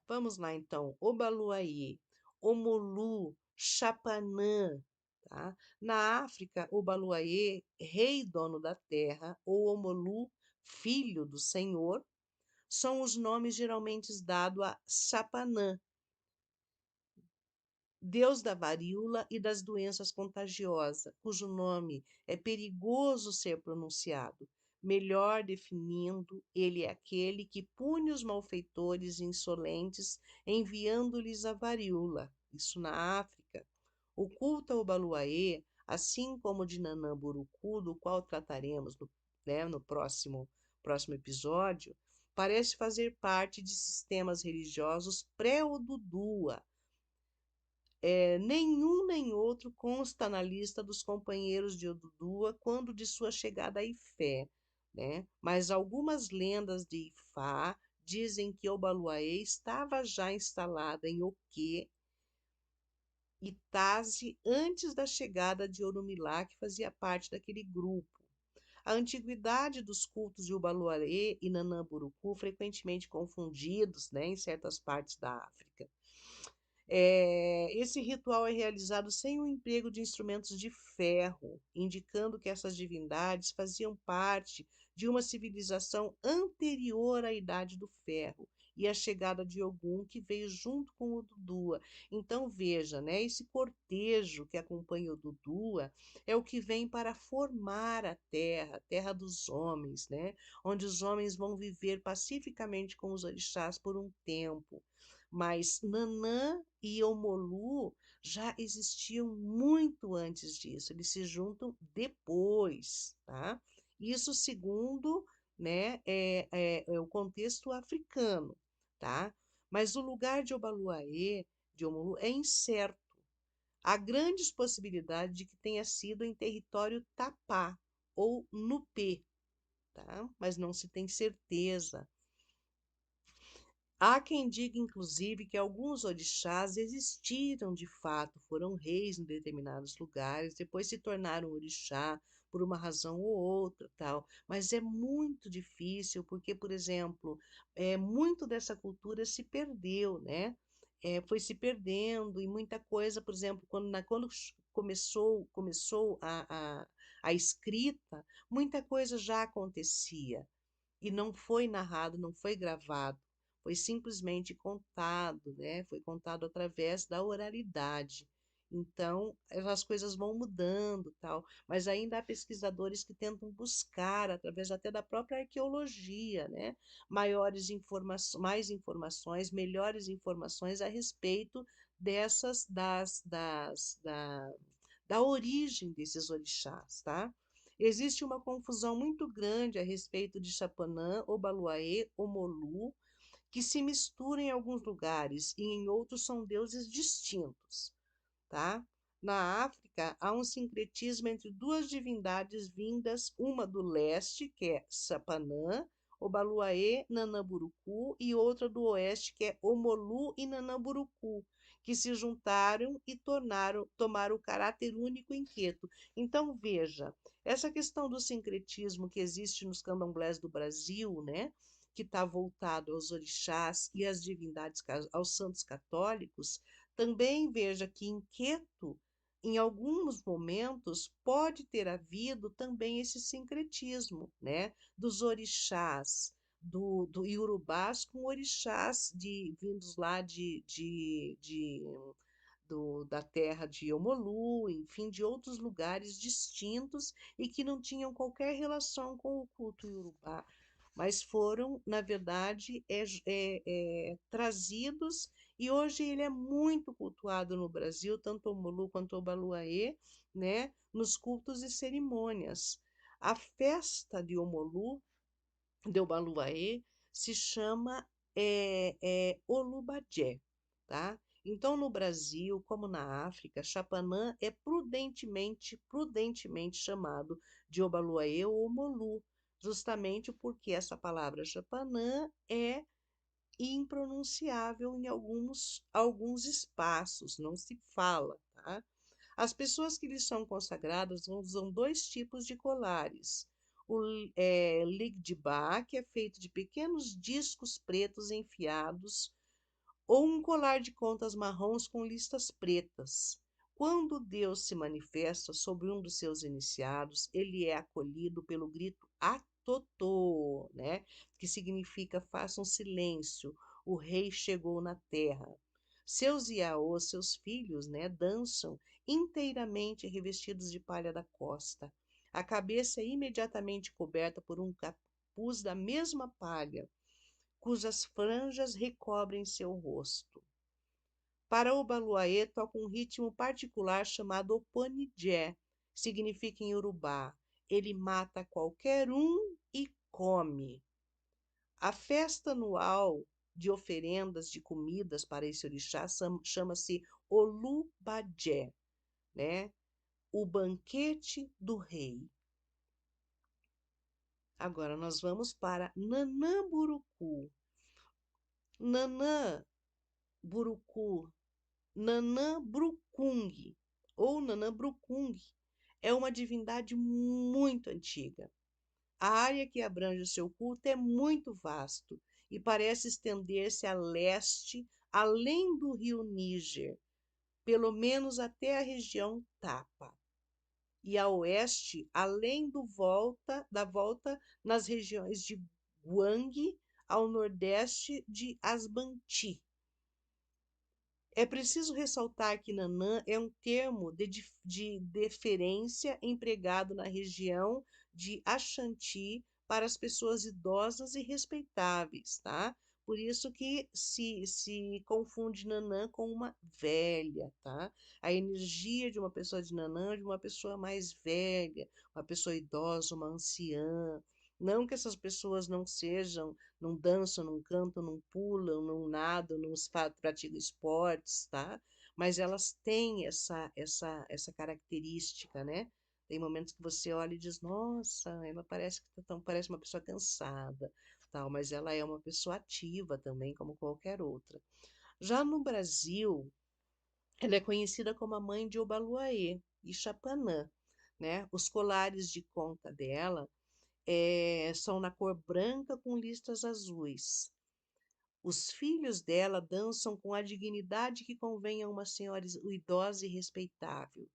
Vamos lá então, Obaluayê, Omolu, Chapanã, tá? Na África, Obaluayê, rei dono da terra, ou Omolu, filho do Senhor, são os nomes geralmente dados a Chapanã, deus da varíola e das doenças contagiosas, cujo nome é perigoso ser pronunciado. Melhor definindo, ele é aquele que pune os malfeitores insolentes, enviando-lhes a varíola. Isso na África. O culto ao Baluaê, assim como o de Nanã-Burucu, do qual trataremos no próximo episódio, parece fazer parte de sistemas religiosos pré-Odudua. Nenhum nem outro consta na lista dos companheiros de Odudua quando de sua chegada a Ifé, né? Mas algumas lendas de Ifá dizem que Obaluaê estava já instalada em Oquê e Taze antes da chegada de Orumilá, que fazia parte daquele grupo. A antiguidade dos cultos de Obaluaê e Nanã-Burucu, frequentemente confundidos, né, em certas partes da África. Esse ritual é realizado sem o emprego de instrumentos de ferro, indicando que essas divindades faziam parte de uma civilização anterior à Idade do Ferro e à chegada de Ogum, que veio junto com o Dudua. Então, veja, né, esse cortejo que acompanha o Dudua é o que vem para formar a terra dos homens, né, onde os homens vão viver pacificamente com os orixás por um tempo. Mas Nanã e Omolu já existiam muito antes disso, eles se juntam depois, tá? Isso segundo, né, o contexto africano, tá? Mas o lugar de Obaluaê, de Omolu, é incerto. Há grandes possibilidades de que tenha sido em território Tapá ou Nupê, tá? Mas não se tem certeza. Há quem diga, inclusive, que alguns orixás existiram de fato, foram reis em determinados lugares, depois se tornaram orixá por uma razão ou outra, tal. Mas é muito difícil, porque, por exemplo, muito dessa cultura se perdeu, né? Foi se perdendo e muita coisa, por exemplo, quando começou a escrita, muita coisa já acontecia e não foi narrado, não foi gravado, foi simplesmente contado, né? Foi contado através da oralidade. Então, as coisas vão mudando, tal, mas ainda há pesquisadores que tentam buscar, através até da própria arqueologia, né, mais informações, melhores informações a respeito da origem desses orixás, tá? Existe uma confusão muito grande a respeito de Chapanã, Obaluaê, Omolu, que se misturam em alguns lugares e em outros são deuses distintos, tá? Na África, há um sincretismo entre duas divindades vindas, uma do leste, que é Sapanã, Obaluaê, Nanamburucu, e outra do oeste, que é Omolu e Nanamburucu, que se juntaram e tomaram o caráter único em Queto. Então, veja, essa questão do sincretismo que existe nos candomblés do Brasil, né, que está voltado aos orixás e às divindades, aos santos católicos, também veja que em Queto, em alguns momentos, pode ter havido também esse sincretismo, né, dos orixás, do Iorubás com orixás vindos lá da terra de Omolu, enfim, de outros lugares distintos e que não tinham qualquer relação com o culto iorubá, mas foram, na verdade, trazidos, e hoje ele é muito cultuado no Brasil, tanto o Omolu quanto o Baluaê, né, nos cultos e cerimônias. A festa de Omolu, de Obaluaê, se chama Olubadé, tá? Então, no Brasil, como na África, Chapanã é prudentemente chamado de Obaluaê ou Omolu, justamente porque essa palavra Chapanã é impronunciável em alguns espaços, não se fala, tá? As pessoas que lhes são consagradas usam dois tipos de colares. O ligdibá, que é feito de pequenos discos pretos enfiados, ou um colar de contas marrons com listas pretas. Quando Deus se manifesta sobre um dos seus iniciados, ele é acolhido pelo grito Atotô, né? Que significa faça um silêncio, o rei chegou na terra. Seus iaôs, seus filhos, né, dançam inteiramente revestidos de palha da costa. A cabeça é imediatamente coberta por um capuz da mesma palha, cujas franjas recobrem seu rosto. Para o Baluaê toca um ritmo particular chamado Oponijé, significa em Urubá. Ele mata qualquer um e come. A festa anual de oferendas de comidas para esse orixá chama-se Olubadé, né? O banquete do rei. Agora nós vamos para Nanã-Burucu. Nanã-Burucu, Nanã-Brucung ou Nanã-Brucung é uma divindade muito antiga. A área que abrange o seu culto é muito vasto e parece estender-se a leste, além do rio Níger, pelo menos até a região Tapa, e a oeste, além da volta nas regiões de Guang, ao nordeste de Asbanti. É preciso ressaltar que Nanã é um termo de deferência empregado na região de Ashanti para as pessoas idosas e respeitáveis, tá? Por isso que se confunde Nanã com uma velha, tá? A energia de uma pessoa de Nanã é de uma pessoa mais velha, uma pessoa idosa, uma anciã. Não que essas pessoas não sejam, não dançam, não cantam, não pulam, não nadam, não praticam esportes, tá? Mas elas têm essa característica, né? Tem momentos que você olha e diz, nossa, ela parece uma pessoa cansada, tal, mas ela é uma pessoa ativa também, como qualquer outra. Já no Brasil, ela é conhecida como a mãe de Obaluaê e Chapanã, né? Os colares de conta dela são na cor branca com listras azuis. Os filhos dela dançam com a dignidade que convém a uma senhora idosa e respeitável.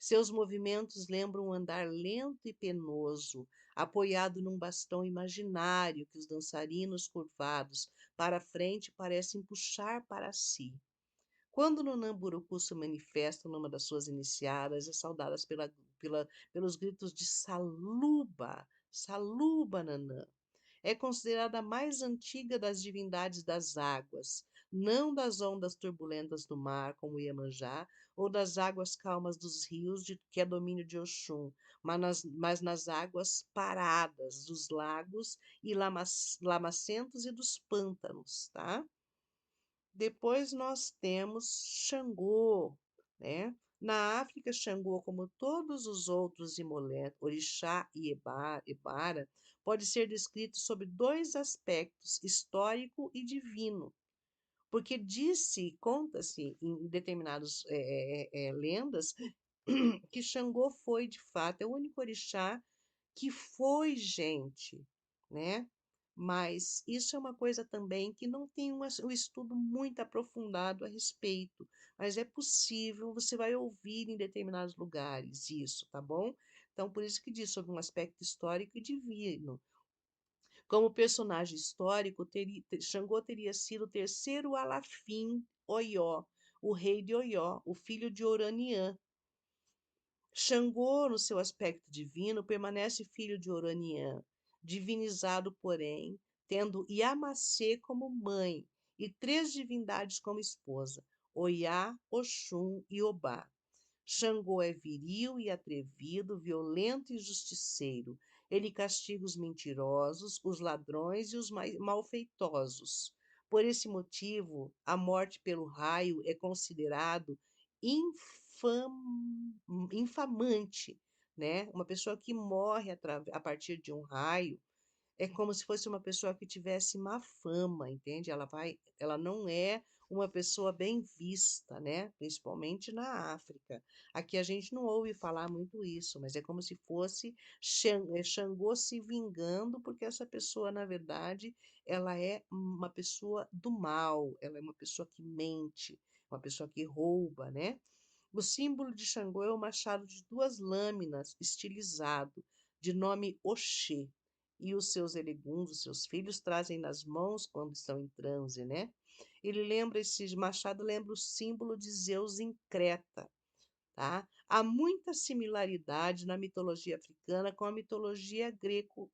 Seus movimentos lembram um andar lento e penoso, apoiado num bastão imaginário que os dançarinos curvados para frente parecem puxar para si. Quando no Namburucu se manifesta numa das suas iniciadas, é saudadas pelos gritos de Saluba, Saluba Nanã. É considerada a mais antiga das divindades das águas, não das ondas turbulentas do mar, como Iemanjá, ou das águas calmas dos rios, que é domínio de Oxum, mas nas águas paradas dos lagos e lamacentos e dos pântanos, tá? Depois nós temos Xangô, né? Na África, Xangô, como todos os outros Orixá e Ebara, pode ser descrito sob dois aspectos, histórico e divino. Porque conta-se em determinadas lendas, que Xangô foi, de fato, é o único orixá que foi gente, né? Mas isso é uma coisa também que não tem um estudo muito aprofundado a respeito, mas é possível, você vai ouvir em determinados lugares isso, tá bom? Então, por isso que diz sobre um aspecto histórico e divino. Como personagem histórico, Xangô teria sido o terceiro Alafim Oió, o rei de Oió, o filho de Oraniã. Xangô, no seu aspecto divino, permanece filho de Oraniã, divinizado, porém, tendo Yamacê como mãe e três divindades como esposa, Oiá, Oxum e Obá. Xangô é viril e atrevido, violento e justiceiro. Ele castiga os mentirosos, os ladrões e os malfeitosos. Por esse motivo, a morte pelo raio é considerado infamante, né? Uma pessoa que morre a partir de um raio, é como se fosse uma pessoa que tivesse má fama, entende? Ela não é uma pessoa bem vista, né? Principalmente na África. Aqui a gente não ouve falar muito isso, mas é como se fosse Xangô se vingando, porque essa pessoa, na verdade, ela é uma pessoa do mal, ela é uma pessoa que mente, uma pessoa que rouba, né? O símbolo de Xangô é o machado de duas lâminas estilizado, de nome Oxê, e os seus eleguns, os seus filhos, trazem nas mãos quando estão em transe, né? Esse machado lembra o símbolo de Zeus em Creta, tá? Há muita similaridade na mitologia africana com a mitologia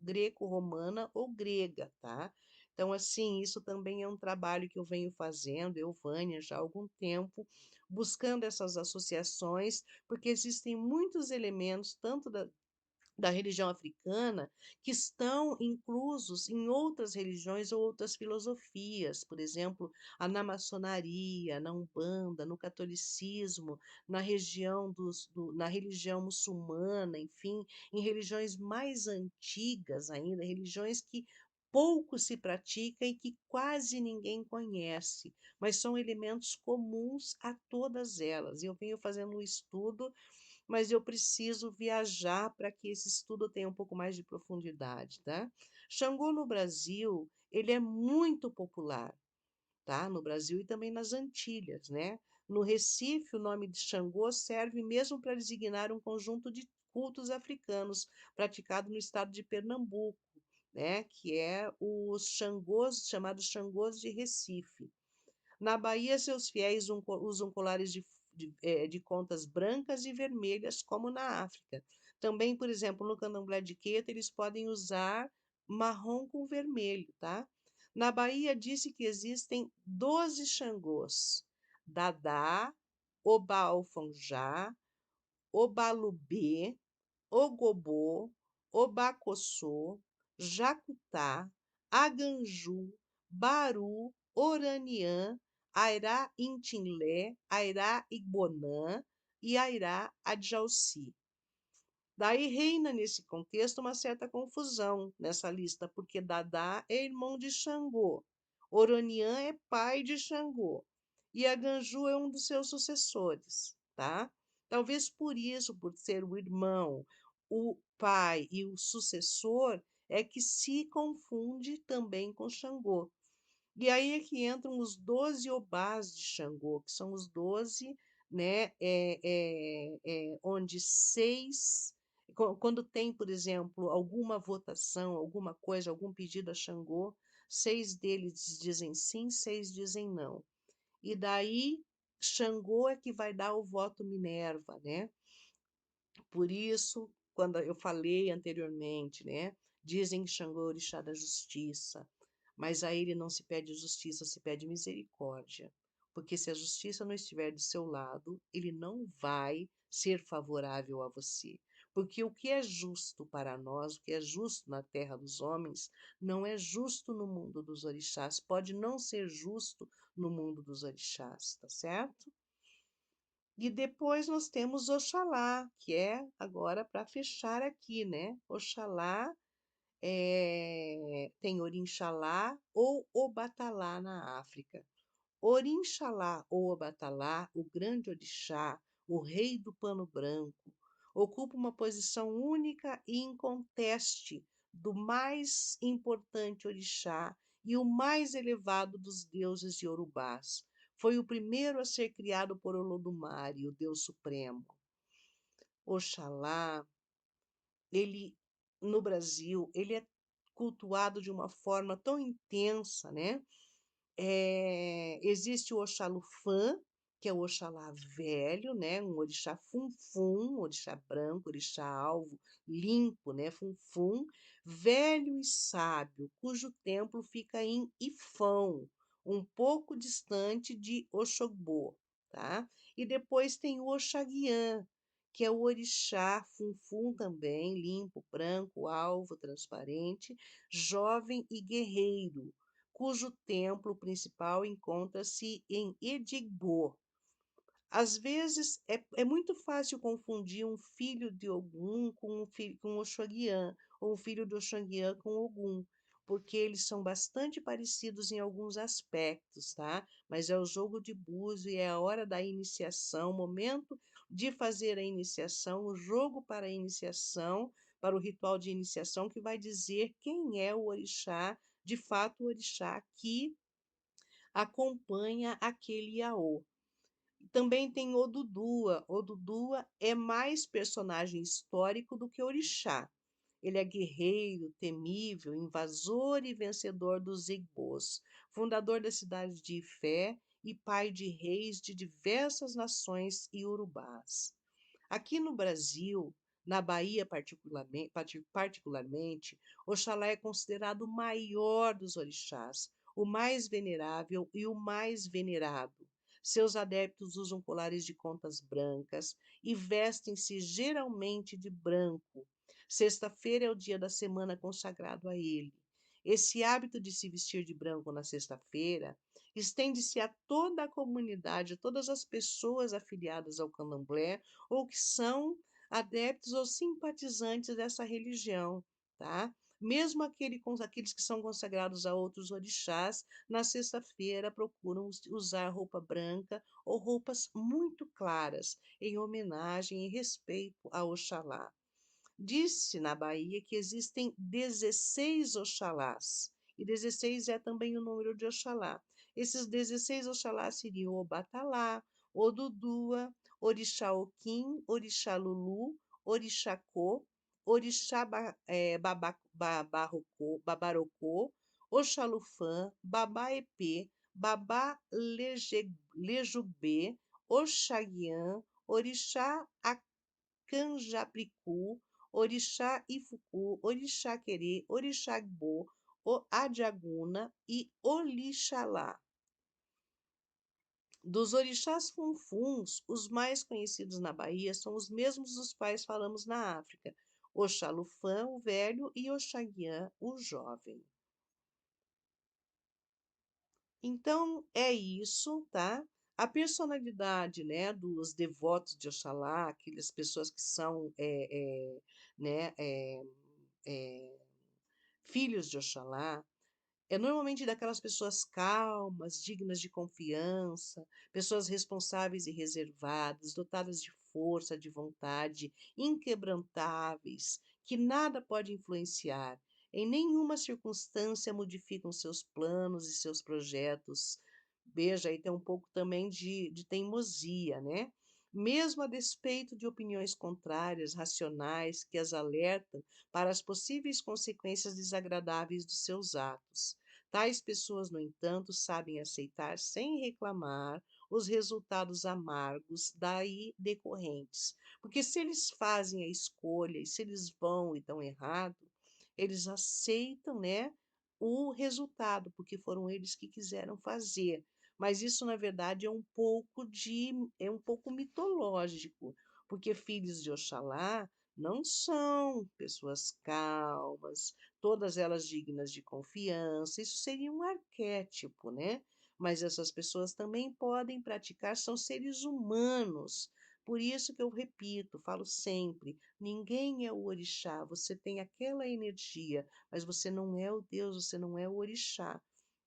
greco-romana ou grega, tá? Então, assim, isso também é um trabalho que eu venho fazendo, eu, Vânia, já há algum tempo, buscando essas associações, porque existem muitos elementos, tanto da religião africana que estão inclusos em outras religiões ou outras filosofias, por exemplo, na maçonaria, na Umbanda, no catolicismo, na religião muçulmana, enfim, em religiões mais antigas ainda, religiões que pouco se pratica e que quase ninguém conhece, mas são elementos comuns a todas elas. E eu venho fazendo um estudo, mas eu preciso viajar para que esse estudo tenha um pouco mais de profundidade, tá? Xangô no Brasil, ele é muito popular, tá? No Brasil e também nas Antilhas, né? No Recife, o nome de Xangô serve mesmo para designar um conjunto de cultos africanos praticado no estado de Pernambuco, né? Que é os Xangôs, chamados Xangôs de Recife. Na Bahia, seus fiéis usam colares de contas brancas e vermelhas, como na África. Também, por exemplo, no candomblé de Queta, eles podem usar marrom com vermelho, tá? Na Bahia, disse que existem 12 Xangôs: Dadá, Oba-Alfonjá, Obalubê, Ogobô, Obacossô, Jacutá, Aganju, Baru, Oraniã, Airá Intinlé, Airá Igbonã e Airá Adjauci. Daí reina nesse contexto uma certa confusão nessa lista, porque Dadá é irmão de Xangô, Oraniã é pai de Xangô e Aganju é um dos seus sucessores, tá? Talvez por isso, por ser o irmão, o pai e o sucessor, é que se confunde também com Xangô. E aí é que entram os 12 obás de Xangô, que são os 12, né, onde seis, quando tem, por exemplo, alguma votação, alguma coisa, algum pedido a Xangô, seis deles dizem sim, seis dizem não. E daí Xangô é que vai dar o voto Minerva, né? Por isso, quando eu falei anteriormente, né? Dizem que Xangô é o orixá da justiça, mas a ele não se pede justiça, se pede misericórdia. Porque se a justiça não estiver do seu lado, ele não vai ser favorável a você. Porque o que é justo para nós, o que é justo na terra dos homens, não é justo no mundo dos orixás, pode não ser justo no mundo dos orixás, tá certo? E depois nós temos Oxalá, que é agora para fechar aqui, né? Oxalá tem Orixalá ou Obatalá na África. Orixalá ou Obatalá, o grande orixá, o rei do pano branco, ocupa uma posição única e inconteste do mais importante orixá e o mais elevado dos deuses iorubás. Foi o primeiro a ser criado por Olodumare, o Deus Supremo. Oxalá, ele no Brasil, ele é cultuado de uma forma tão intensa, né? Existe o Oxalufã, que é o Oxalá velho, né? Um orixá funfum, um orixá branco, orixá alvo, limpo, né? Funfum, velho e sábio, cujo templo fica em Ifão, um pouco distante de Oxogbô, tá? E depois tem o Oxaguiã, que é o orixá funfum também, limpo, branco, alvo, transparente, jovem e guerreiro, cujo templo principal encontra-se em Edigbo. Às vezes é muito fácil confundir um filho de Ogum com um Oxoguian, ou um filho de Oxoguian com Ogum. porque eles são bastante parecidos em alguns aspectos, tá? Mas é o jogo de búzio e é a hora da iniciação, o momento de fazer a iniciação, o jogo para a iniciação, para o ritual de iniciação, que vai dizer quem é o orixá, de fato, o orixá que acompanha aquele Iaô. Também tem Odudua. Odudua é mais personagem histórico do que orixá. Ele é guerreiro, temível, invasor e vencedor dos Igbos, fundador da cidade de Ifé e pai de reis de diversas nações iorubás. Aqui no Brasil, na Bahia particularmente, Oxalá é considerado o maior dos orixás, o mais venerável e o mais venerado. Seus adeptos usam colares de contas brancas e vestem-se geralmente de branco. Sexta-feira é o dia da semana consagrado a ele. Esse hábito de se vestir de branco na sexta-feira estende-se a toda a comunidade, a todas as pessoas afiliadas ao candomblé ou que são adeptos ou simpatizantes dessa religião, tá? Mesmo aqueles que são consagrados a outros orixás, na sexta-feira procuram usar roupa branca ou roupas muito claras, em homenagem e respeito a Oxalá. Disse na Bahia que existem 16 Oxalás, e 16 é também o número de Oxalá. Esses 16 Oxalás seriam o Batalá, o Dudua, Orixá Oquim, Orixá Lulu, Orixacô, Orixá Babarocô, Oxalufã, Babaepê, Babá Lejubê, Oxaguian, Orixá Canjapricu, Orixá Ifucu, Orixá Querê, Orixá Gbô, o Adiaguna e Olixalá. Dos orixás funfuns, os mais conhecidos na Bahia são os mesmos dos quais falamos na África: Oxalufã, o velho, e Oxaguian, o jovem. Então é isso, tá? A personalidade, né, dos devotos de Oxalá, aquelas pessoas que são, né, filhos de Oxalá, é normalmente daquelas pessoas calmas, dignas de confiança, pessoas responsáveis e reservadas, dotadas de força, de vontade, inquebrantáveis, que nada pode influenciar. Em nenhuma circunstância modificam seus planos e seus projetos. Veja, aí tem um pouco também de teimosia, né? Mesmo a despeito de opiniões contrárias, racionais, que as alertam para as possíveis consequências desagradáveis dos seus atos. Tais pessoas, no entanto, sabem aceitar sem reclamar os resultados amargos daí decorrentes. Porque se eles fazem a escolha e se eles vão e dão errado, eles aceitam, né, o resultado, porque foram eles que quiseram fazer. Mas isso, na verdade, é um pouco mitológico, porque filhos de Oxalá não são pessoas calmas, todas elas dignas de confiança. Isso seria um arquétipo, né? Mas essas pessoas também podem praticar, são seres humanos. Por isso que eu repito, falo sempre: ninguém é o orixá, você tem aquela energia, mas você não é o Deus, você não é o orixá.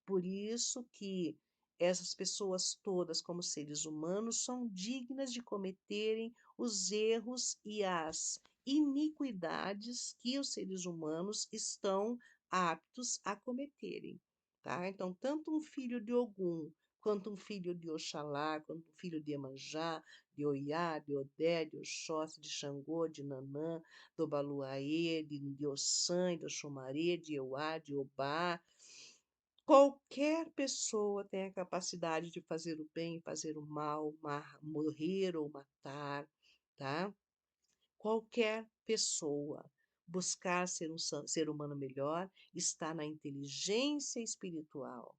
Por isso que essas pessoas todas, como seres humanos, são dignas de cometerem os erros e as iniquidades que os seres humanos estão aptos a cometerem, tá? Então, tanto um filho de Ogum, quanto um filho de Oxalá, quanto um filho de Emanjá, de Oiá, de Odé, de Oxóssi, de Xangô, de Nanã, do Baluaê, de Ossan, de Oxumaré, de Euá, de Obá, qualquer pessoa tem a capacidade de fazer o bem e fazer o mal, morrer ou matar, tá? Qualquer pessoa buscar ser um ser humano melhor está na inteligência espiritual,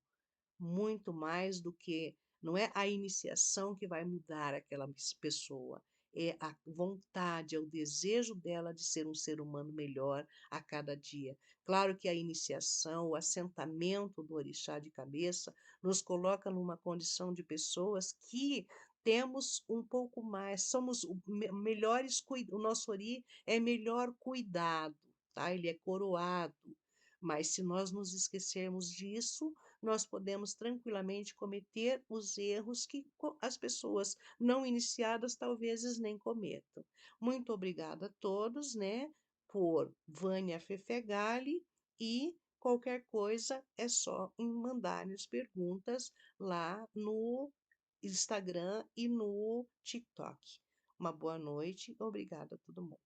muito mais do que não é a iniciação que vai mudar aquela pessoa, é a vontade, é o desejo dela de ser um ser humano melhor a cada dia. Claro que a iniciação, o assentamento do orixá de cabeça nos coloca numa condição de pessoas que temos um pouco mais, somos melhores, o nosso ori é melhor cuidado, tá? Ele é coroado, Mas se nós nos esquecermos disso, nós podemos tranquilamente cometer os erros que as pessoas não iniciadas talvez nem cometam. Muito obrigada a todos, né, por Vânia Fefegali, e qualquer coisa é só em mandar as perguntas lá no Instagram e no TikTok. Uma boa noite, obrigada a todo mundo.